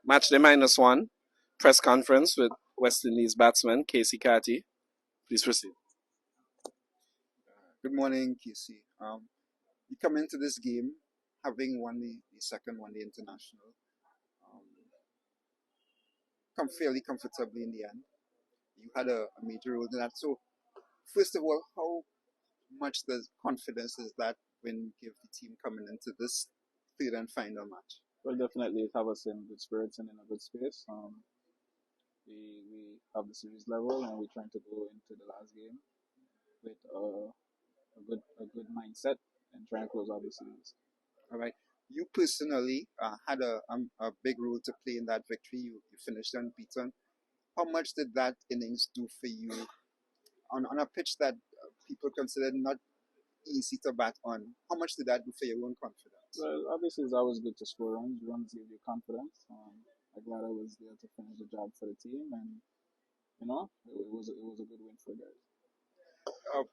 Matchday -1 press conference with West Indies batsman Keacy Carty. Please proceed. Good morning, Keacy. You come into this game having won the second one, the international, um, come fairly comfortably in the end. You had a major role in that. So, first of all, how much does confidence is that when give the team coming into this third and final match? Well, definitely it have us in good spirits and in a good space. We have the series level and we're trying to go into the last game with a good mindset and try and close out the series. All right. You personally had a big role to play in that victory. You finished unbeaten. How much did that innings do for you on a pitch that people consider not easy to bat on? How much did that do for your own confidence? Well, obviously it's always good to score runs. Runs give you confidence. I'm glad I was there to finish the job for the team, and it was a good win for the guys. Uh,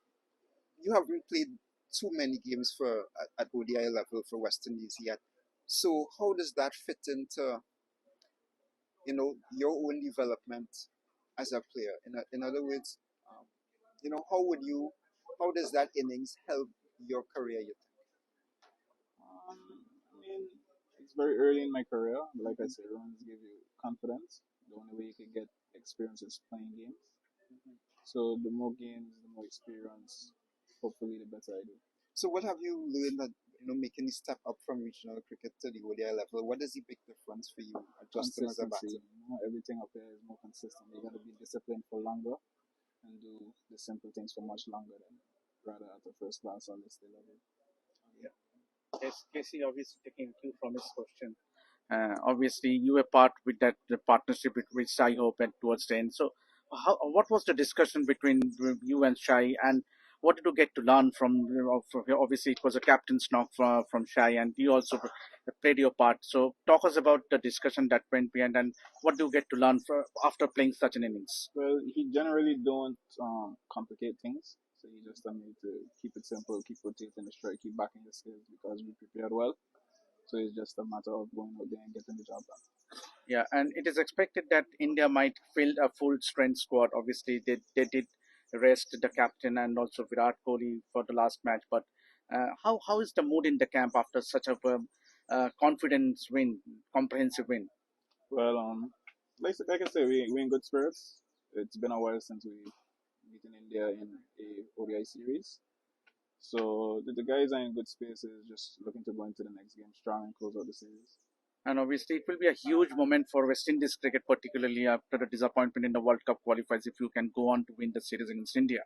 you haven't played too many games at ODI level for West Indies yet. So how does that fit into your own development as a player? In other words, how does that innings help your career? You I mean, it's very early in my career. Like I said, runs give you confidence. The only way you can get experience is playing games. So the more games, the more experience, hopefully the better I do. So what have you learned that making the step up from regional cricket to the ODI level? What is the big difference for you adjusting as a batter? Consistency. Everything up there is more consistent. You got to be disciplined for longer and do the simple things for much longer than rather at the first class or listed level. Yes, Keacy obviously taking cue from his question. Obviously, you were part with that the partnership with Shai Hope and towards the end. So, what was the discussion between you and Shai, and what did you get to learn from obviously, it was a captain's knock from Shai, and you also played your part. So, talk us about the discussion that went behind, and what do you get to learn after playing such an innings? Well, he generally don't complicate things. So he just told me to keep it simple, keep rotating the strike, keep backing the skills because we prepared well. So it's just a matter of going out there and getting the job done. Yeah, and it is expected that India might field a full strength squad. Obviously, they did rest the captain and also Virat Kohli for the last match. But how is the mood in the camp after such a confidence win, comprehensive win? Well, like I say, we in good spirits. It's been a while since we beat in India in a ODI series. So the guys are in good spaces, just looking to go into the next game strong and close out the series. And obviously, it will be a huge moment for West Indies cricket, particularly after the disappointment in the World Cup qualifiers, if you can go on to win the series against India.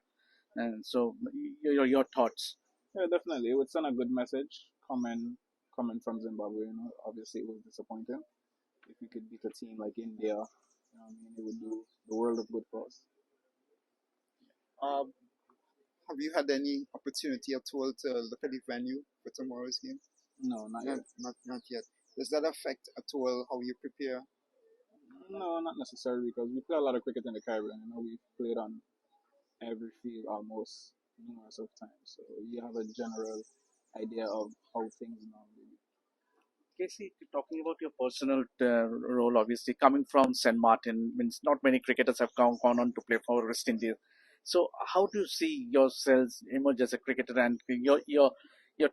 And so, your thoughts? Yeah, definitely. It would send a good message coming from Zimbabwe. Obviously it was disappointing. If we could beat a team like India, it would do the world of good for us. Um, have you had any opportunity at all to look at the venue for tomorrow's game? No, not yet. Not yet. Does that affect at all how you prepare? No, not necessarily because we play a lot of cricket in the Caribbean. We've played on every field almost numerous of times, so you have a general idea of how things normally be. Casey, talking about your personal role, obviously coming from St. Martin, means not many cricketers have gone on to play for West Indies. So, how do you see yourselves emerge as a cricketer, and your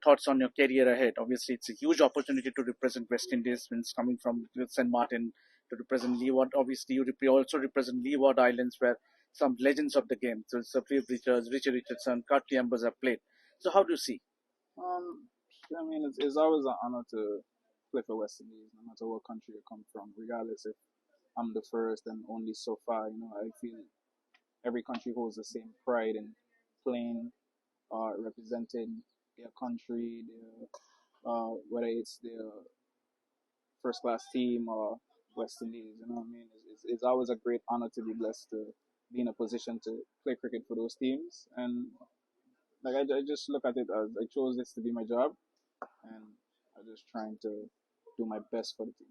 thoughts on your career ahead? Obviously, it's a huge opportunity to represent West Indies, means coming from St. Martin to represent Leeward. Obviously, you also represent Leeward Islands, where some legends of the game, so Steve Richards, Richard Richardson, Carty have played. So, how do you see? Um, it's always an honor to play for West Indies, no matter what country you come from, regardless if I'm the first and only so far. I feel every country holds the same pride in playing or representing their country, whether it's their first class team or West Indies. It's always a great honor to be blessed to be in a position to play cricket for those teams. And like I just look at it as I chose this to be my job, and I'm just trying to do my best for the team.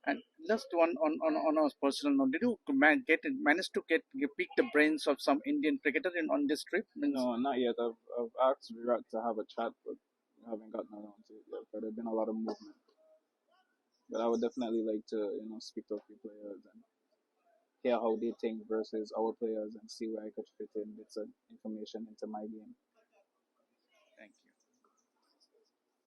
And just one on a personal note, did you manage to pick the brains of some Indian cricketer on this trip? No, not yet. I've asked Virat to have a chat, but I haven't gotten around to it yet. But there's been a lot of movement. But I would definitely like to, speak to a few players and hear how they think versus our players and see where I could fit in bits of information into my game. Thank you.